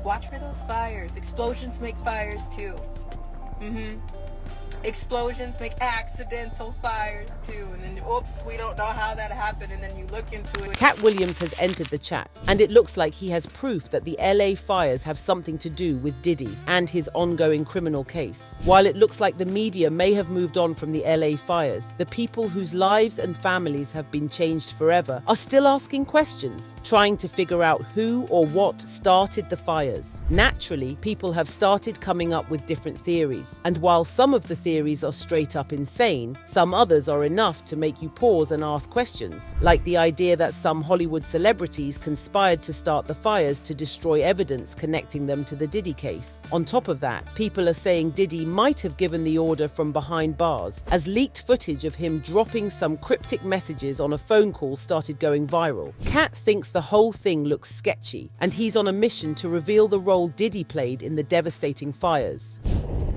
watch for those fires. Explosions make fires too. Explosions make accidental fires too, and then oops, we don't know how that happened, and then you look into it. Katt Williams has entered the chat, and it looks like he has proof that the LA fires have something to do with Diddy and his ongoing criminal case. While it looks like the media may have moved on from the LA fires, the people whose lives and families have been changed forever are still asking questions, trying to figure out who or what started the fires. Naturally, people have started coming up with different theories, and while some of the theories are straight up insane, some others are enough to make you pause and ask questions, like the idea that some Hollywood celebrities conspired to start the fires to destroy evidence connecting them to the Diddy case. On top of that, people are saying Diddy might have given the order from behind bars, as leaked footage of him dropping some cryptic messages on a phone call started going viral. Katt thinks the whole thing looks sketchy, and he's on a mission to reveal the role Diddy played in the devastating fires.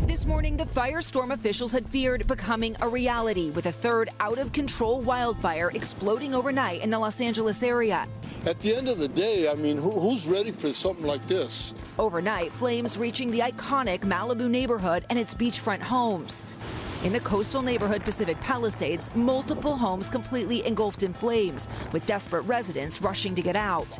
This morning, the firestorm officials had feared becoming a reality, with a third out-of-control wildfire exploding overnight in the Los Angeles area. At the end of the day, I mean, who's ready for something like this? Overnight, flames reaching the iconic Malibu neighborhood and its beachfront homes. In the coastal neighborhood Pacific Palisades, multiple homes completely engulfed in flames, with desperate residents rushing to get out.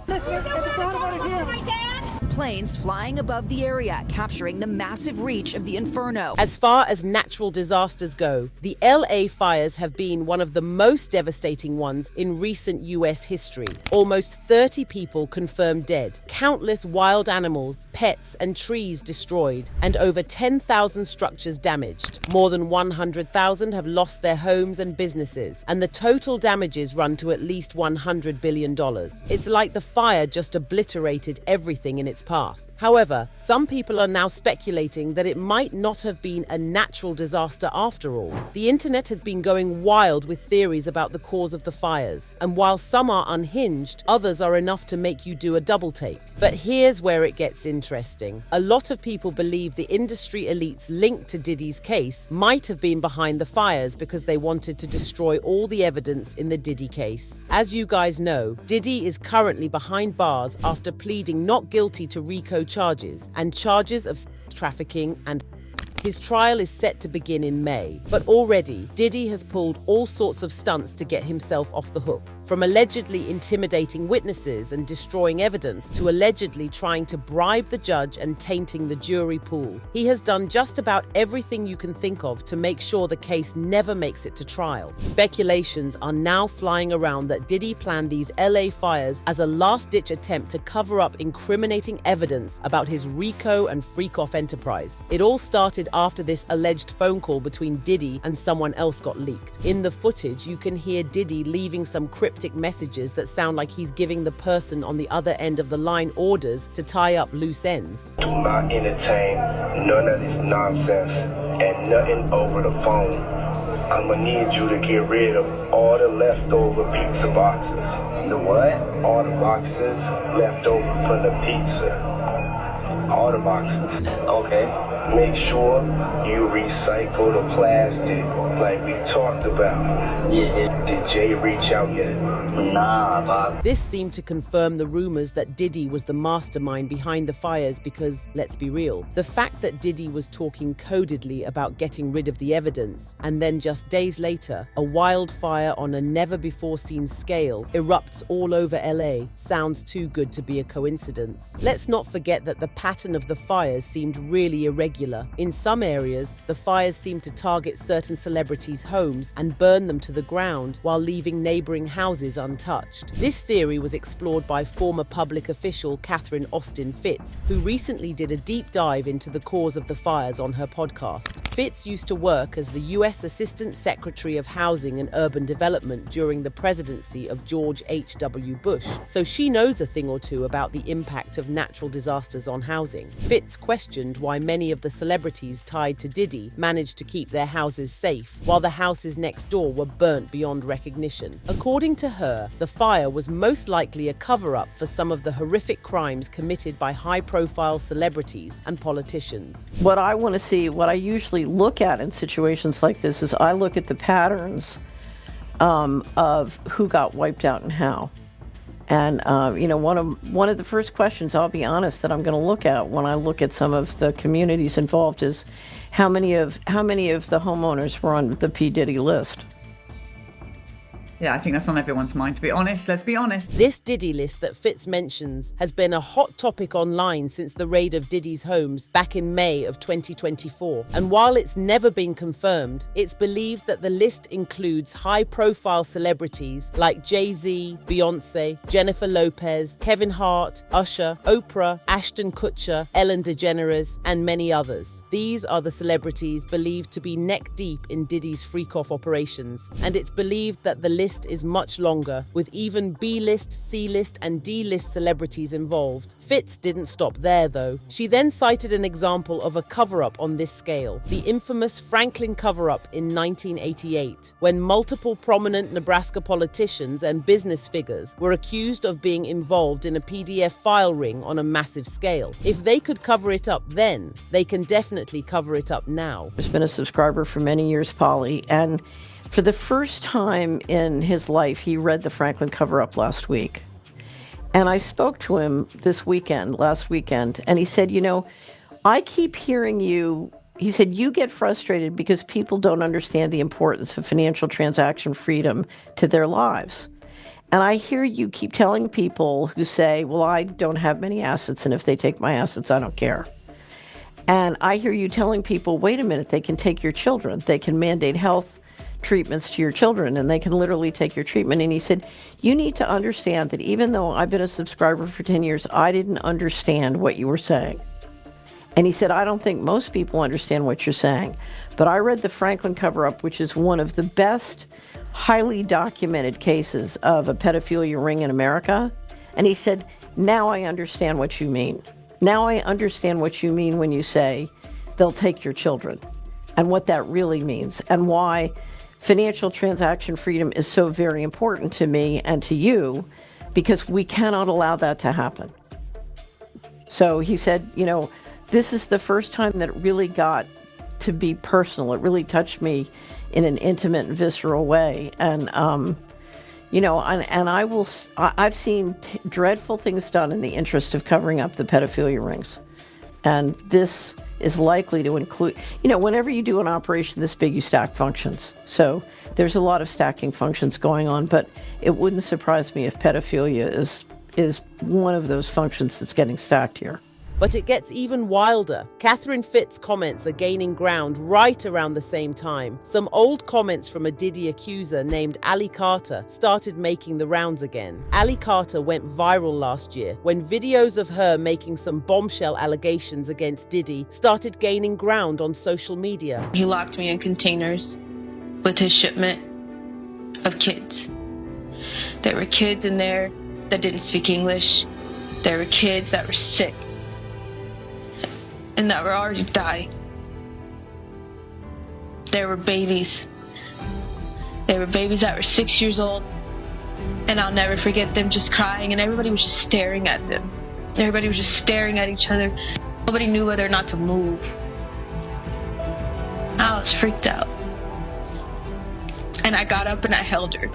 Planes flying above the area, capturing the massive reach of the inferno. As far as natural disasters go, the LA fires have been one of the most devastating ones in recent US history. Almost 30 people confirmed dead, countless wild animals, pets, and trees destroyed, and over 10,000 structures damaged. More than 100,000 have lost their homes and businesses, and the total damages run to at least $100 billion. It's like the fire just obliterated everything in its path. However, some people are now speculating that it might not have been a natural disaster after all. The internet has been going wild with theories about the cause of the fires, and while some are unhinged, others are enough to make you do a double take. But here's where it gets interesting. A lot of people believe the industry elites linked to Diddy's case might have been behind the fires because they wanted to destroy all the evidence in the Diddy case. As you guys know, Diddy is currently behind bars after pleading not guilty to RICO charges and charges of trafficking, and his trial is set to begin in May. But already, Diddy has pulled all sorts of stunts to get himself off the hook. From allegedly intimidating witnesses and destroying evidence to allegedly trying to bribe the judge and tainting the jury pool. He has done just about everything you can think of to make sure the case never makes it to trial. Speculations are now flying around that Diddy planned these LA fires as a last-ditch attempt to cover up incriminating evidence about his RICO and freak-off enterprise. It all started after this alleged phone call between Diddy and someone else got leaked. In the footage, you can hear Diddy leaving some cryptic messages that sound like he's giving the person on the other end of the line orders to tie up loose ends. Do not entertain none of this nonsense and nothing over the phone. I'm gonna need you to get rid of all the leftover pizza boxes. The what? All the boxes left over from the pizza. All the boxes. Okay. Make sure you recycle the plastic like we talked about. Yeah. Did Jay reach out yet? Nah, Bob. This seemed to confirm the rumors that Diddy was the mastermind behind the fires because, let's be real, the fact that Diddy was talking codedly about getting rid of the evidence, and then just days later, a wildfire on a never-before-seen scale erupts all over LA, sounds too good to be a coincidence. Let's not forget that the pattern of the fires seemed really irregular. In some areas, the fires seemed to target certain celebrities' homes and burn them to the ground while leaving neighboring houses untouched. This theory was explored by former public official Catherine Austin Fitts, who recently did a deep dive into the cause of the fires on her podcast. Fitts used to work as the U.S. Assistant Secretary of Housing and Urban Development during the presidency of George H.W. Bush, so she knows a thing or two about the impact of natural disasters on housing. Fitts questioned why many of the celebrities tied to Diddy managed to keep their houses safe, while the houses next door were burnt beyond recognition. According to her, the fire was most likely a cover-up for some of the horrific crimes committed by high-profile celebrities and politicians. What I want to see, what I usually look at in situations like this, is I look at the patterns of who got wiped out and how. And one of the first questions, I'll be honest, that I'm going to look at when I look at some of the communities involved is how many of the homeowners were on the P. Diddy list. Yeah, I think that's on everyone's mind, to be honest. Let's be honest. This Diddy list that Fitz mentions has been a hot topic online since the raid of Diddy's homes back in May of 2024. And while it's never been confirmed, it's believed that the list includes high-profile celebrities like Jay-Z, Beyonce, Jennifer Lopez, Kevin Hart, Usher, Oprah, Ashton Kutcher, Ellen DeGeneres, and many others. These are the celebrities believed to be neck-deep in Diddy's freak-off operations, and it's believed that the list is much longer, with even B-list, C-list, and D-list celebrities involved. Fitz didn't stop there, though. She then cited an example of a cover-up on this scale, the infamous Franklin cover-up in 1988, when multiple prominent Nebraska politicians and business figures were accused of being involved in a PDF file ring on a massive scale. If they could cover it up then, they can definitely cover it up now. He's been a subscriber for many years, Polly, and for the first time in his life, he read the Franklin cover-up last week. And I spoke to him last weekend, and he said, I keep hearing you, he said, you get frustrated because people don't understand the importance of financial transaction freedom to their lives. And I hear you keep telling people who say, well, I don't have many assets, and if they take my assets, I don't care. And I hear you telling people, wait a minute, they can take your children. They can mandate health treatments to your children, and they can literally take your treatment. And he said, you need to understand that even though I've been a subscriber for 10 years, I didn't understand what you were saying. And he said, I don't think most people understand what you're saying. But I read the Franklin cover-up, which is one of the best, highly documented cases of a pedophilia ring in America. And he said, now I understand what you mean. Now I understand what you mean when you say they'll take your children, and what that really means, and why financial transaction freedom is so very important to me and to you, because we cannot allow that to happen. So he said, this is the first time that it really got to be personal. It really touched me in an intimate and visceral way. And, I've seen dreadful things done in the interest of covering up the pedophilia rings. And this is likely to include, whenever you do an operation this big, you stack functions. So there's a lot of stacking functions going on, but it wouldn't surprise me if pedophilia is one of those functions that's getting stacked here. But it gets even wilder. Catherine Fitt's comments are gaining ground right around the same time. Some old comments from a Diddy accuser named Ali Carter started making the rounds again. Ali Carter went viral last year when videos of her making some bombshell allegations against Diddy started gaining ground on social media. He locked me in containers with his shipment of kids. There were kids in there that didn't speak English. There were kids that were sick and that were already dying. There were babies. There were babies that were 6 years old, and I'll never forget them just crying, and everybody was just staring at them. Everybody was just staring at each other. Nobody knew whether or not to move. I was freaked out. And I got up and I held her.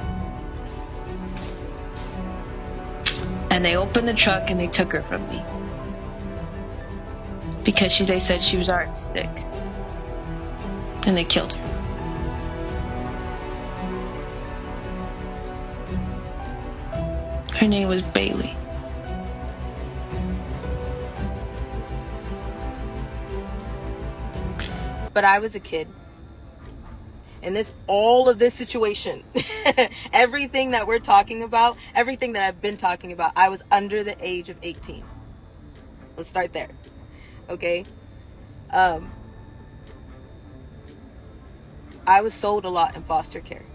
And they opened the truck and they took her from me. Because they said she was already sick. And they killed her. Her name was Bailey. But I was a kid. And all of this situation, everything that we're talking about, everything that I've been talking about, I was under the age of 18. Let's start there. Okay? I was sold a lot in foster care.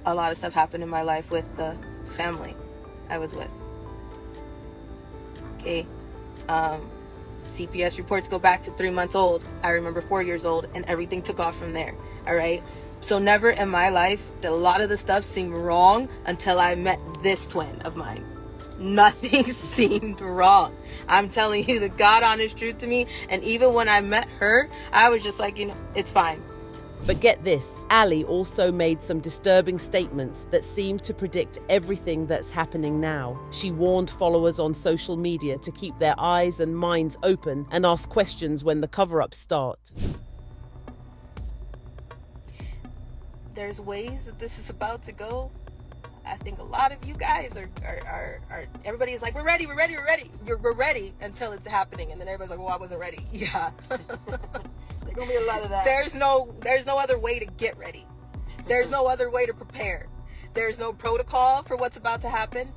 A lot of stuff happened in my life with the family I was with. Okay? CPS reports go back to 3 months old. I remember 4 years old, and everything took off from there. All right? So never in my life did a lot of the stuff seem wrong until I met this twin of mine. Nothing seemed wrong. I'm telling you the God honest truth to me. And even when I met her, I was just like, it's fine. But get this, Ali also made some disturbing statements that seem to predict everything that's happening now. She warned followers on social media to keep their eyes and minds open and ask questions when the cover-ups start. There's ways that this is about to go. I think a lot of you guys are everybody's like, we're ready. We're ready until it's happening. And then everybody's like, well, I wasn't ready. Yeah. There's gonna be a lot of that. There's no other way to get ready. There's no other way to prepare. There's no protocol for what's about to happen.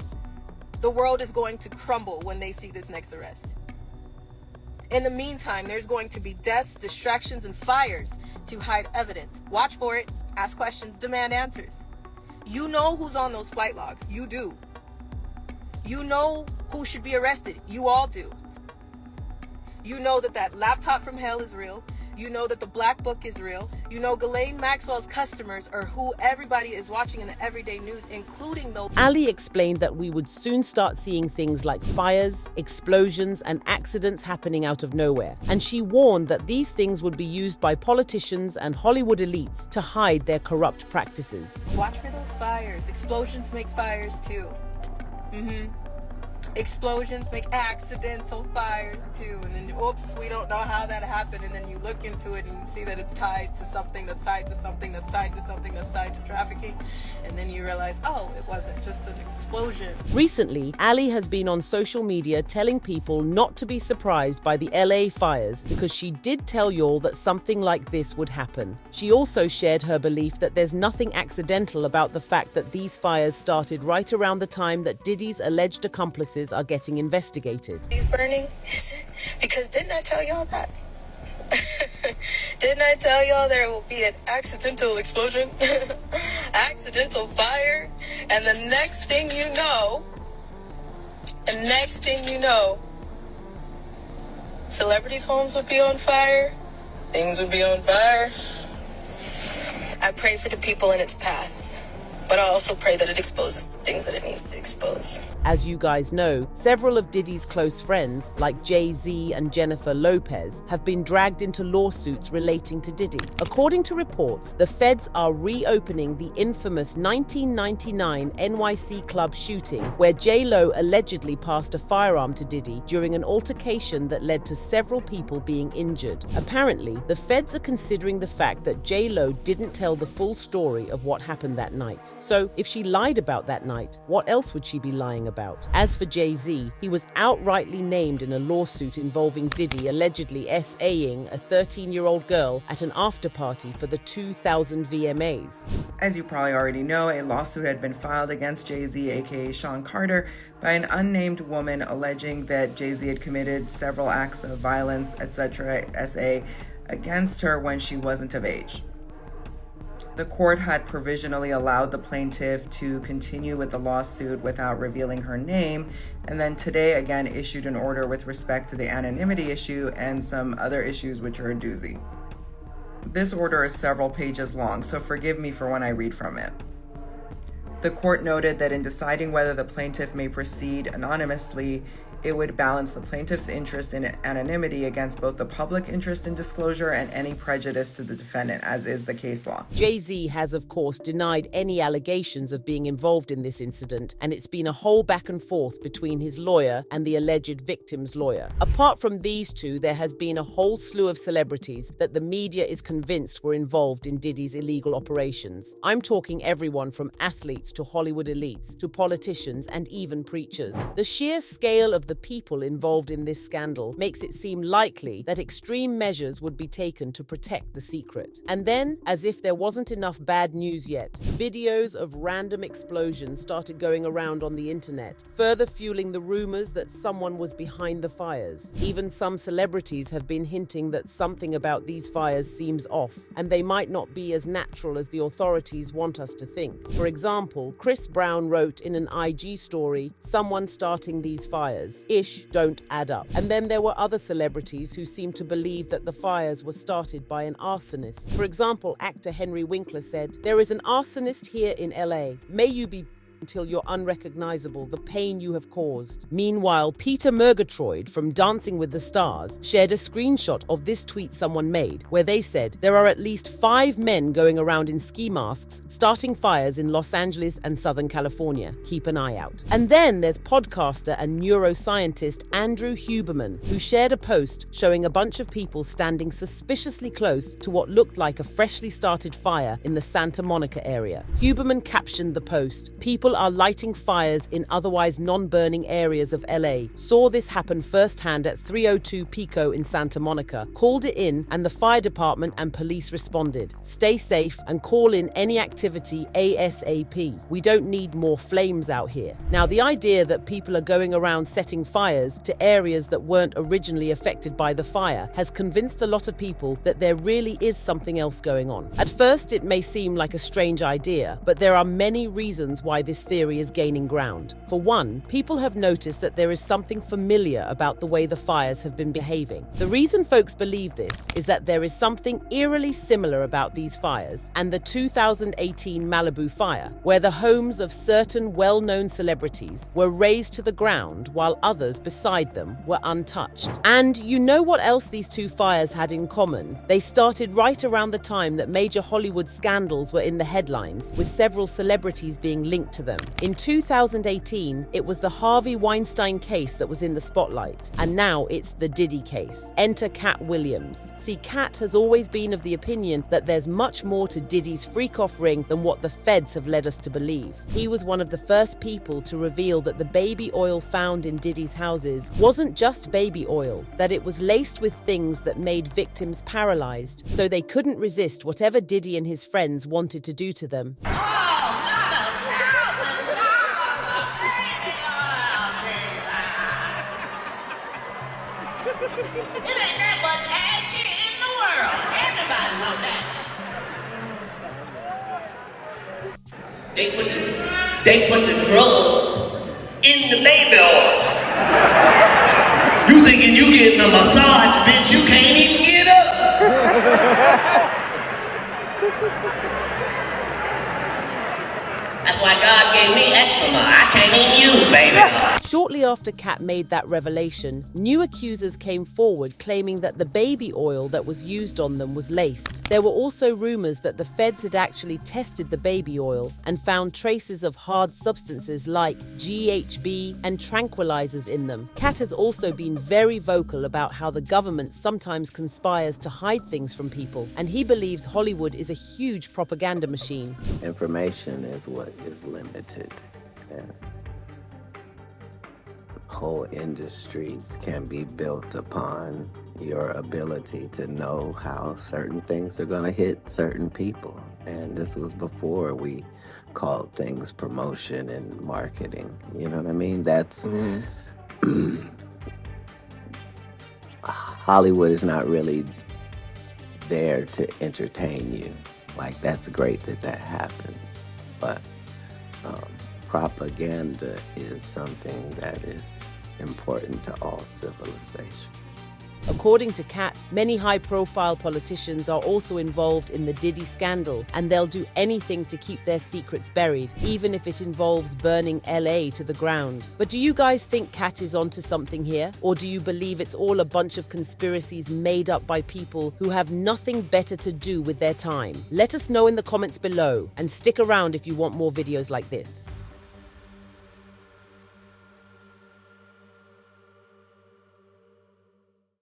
The world is going to crumble when they see this next arrest. In the meantime, there's going to be deaths, distractions, and fires to hide evidence. Watch for it, ask questions, demand answers. You know who's on those flight logs. You do. You know who should be arrested. You all do. You know that laptop from hell is real. You know that the black book is real. You know Ghislaine Maxwell's customers are who everybody is watching in the everyday news, including those. Ali explained that we would soon start seeing things like fires, explosions, and accidents happening out of nowhere. And she warned that these things would be used by politicians and Hollywood elites to hide their corrupt practices. Watch for those fires. Explosions make fires too. Explosions make accidental fires too, and then oops, we don't know how that happened, and then you look into it and you see that it's tied to something that's tied to something that's tied to something that's tied to trafficking, and then you realize, oh, it wasn't just an explosion. Recently, Ali has been on social media telling people not to be surprised by the LA fires because she did tell y'all that something like this would happen. She also shared her belief that there's nothing accidental about the fact that these fires started right around the time that Diddy's alleged accomplices are getting investigated. He's burning, is it? Because didn't I tell y'all that? Didn't I tell y'all there will be an accidental explosion? Accidental fire? And the next thing you know, celebrities' homes would be on fire. Things would be on fire. I pray for the people in its path, but I also pray that it exposes the things that it needs to expose. As you guys know, several of Diddy's close friends, like Jay-Z and Jennifer Lopez, have been dragged into lawsuits relating to Diddy. According to reports, the feds are reopening the infamous 1999 NYC club shooting, where J-Lo allegedly passed a firearm to Diddy during an altercation that led to several people being injured. Apparently, the feds are considering the fact that J-Lo didn't tell the full story of what happened that night. So, if she lied about that night, what else would she be lying about? As for Jay-Z, he was outrightly named in a lawsuit involving Diddy allegedly S.A.ing a 13-year-old girl at an after-party for the 2000 VMAs. As you probably already know, a lawsuit had been filed against Jay-Z, aka Sean Carter, by an unnamed woman alleging that Jay-Z had committed several acts of violence, etc., S.A., against her when she wasn't of age. The court had provisionally allowed the plaintiff to continue with the lawsuit without revealing her name, and then today again issued an order with respect to the anonymity issue and some other issues which are a doozy. This order is several pages long, so forgive me for when I read from it. The court noted that in deciding whether the plaintiff may proceed anonymously, it would balance the plaintiff's interest in anonymity against both the public interest in disclosure and any prejudice to the defendant, as is the case law. Jay-Z has, of course, denied any allegations of being involved in this incident, and it's been a whole back and forth between his lawyer and the alleged victim's lawyer. Apart from these two, there has been a whole slew of celebrities that the media is convinced were involved in Diddy's illegal operations. I'm talking everyone from athletes to Hollywood elites to politicians and even preachers. The sheer scale of the people involved in this scandal makes it seem likely that extreme measures would be taken to protect the secret. And then, as if there wasn't enough bad news yet, videos of random explosions started going around on the internet, further fueling the rumors that someone was behind the fires. Even some celebrities have been hinting that something about these fires seems off, and they might not be as natural as the authorities want us to think. For example, Chris Brown wrote in an IG story, "Someone starting these fires. Ish don't add up." And then there were other celebrities who seemed to believe that the fires were started by an arsonist. For example, actor Henry Winkler said, "There is an arsonist here in LA. May you be until you're unrecognizable, the pain you have caused. Meanwhile, Peter Murgatroyd from Dancing with the Stars shared a screenshot of this tweet someone made, where they said, "There are at least 5 men going around in ski masks, starting fires in Los Angeles and Southern California. Keep an eye out." And then there's podcaster and neuroscientist Andrew Huberman, who shared a post showing a bunch of people standing suspiciously close to what looked like a freshly started fire in the Santa Monica area. Huberman captioned the post, "People are lighting fires in otherwise non-burning areas of LA. Saw this happen firsthand at 302 Pico in Santa Monica. Called it in and the fire department and police responded. Stay safe and call in any activity ASAP. We don't need more flames out here." Now, the idea that people are going around setting fires to areas that weren't originally affected by the fire has convinced a lot of people that there really is something else going on. At first, it may seem like a strange idea, but there are many reasons why this theory is gaining ground. For one, people have noticed that there is something familiar about the way the fires have been behaving. The reason folks believe this is that there is something eerily similar about these fires and the 2018 Malibu fire, where the homes of certain well-known celebrities were razed to the ground while others beside them were untouched. And you know what else these two fires had in common? They started right around the time that major Hollywood scandals were in the headlines, with several celebrities being linked to them. In 2018, it was the Harvey Weinstein case that was in the spotlight, and now it's the Diddy case. Enter Katt Williams. See, Katt has always been of the opinion that there's much more to Diddy's freak-off ring than what the feds have led us to believe. He was one of the first people to reveal that the baby oil found in Diddy's houses wasn't just baby oil, that it was laced with things that made victims paralyzed, so they couldn't resist whatever Diddy and his friends wanted to do to them. It ain't that much ass shit in the world. Everybody know that. They put the drugs in the baby oil. You thinking you getting a massage, bitch? You can't even get up. That's why God gave me eczema. I can't even use baby oil. Shortly after Katt made that revelation, new accusers came forward claiming that the baby oil that was used on them was laced. There were also rumors that the feds had actually tested the baby oil and found traces of hard substances like GHB and tranquilizers in them. Katt has also been very vocal about how the government sometimes conspires to hide things from people, and he believes Hollywood is a huge propaganda machine. Information is what is limited. Whole industries can be built upon your ability to know how certain things are going to hit certain people. And this was before we called things promotion and marketing. You know what I mean? That's Hollywood is not really there to entertain you. Like, that's great that that happens, but propaganda is something that is important to all civilizations. According to Katt, many high-profile politicians are also involved in the Diddy scandal, and they'll do anything to keep their secrets buried, even if it involves burning LA to the ground. But do you guys think Katt is onto something here? Or do you believe it's all a bunch of conspiracies made up by people who have nothing better to do with their time? Let us know in the comments below, and stick around if you want more videos like this.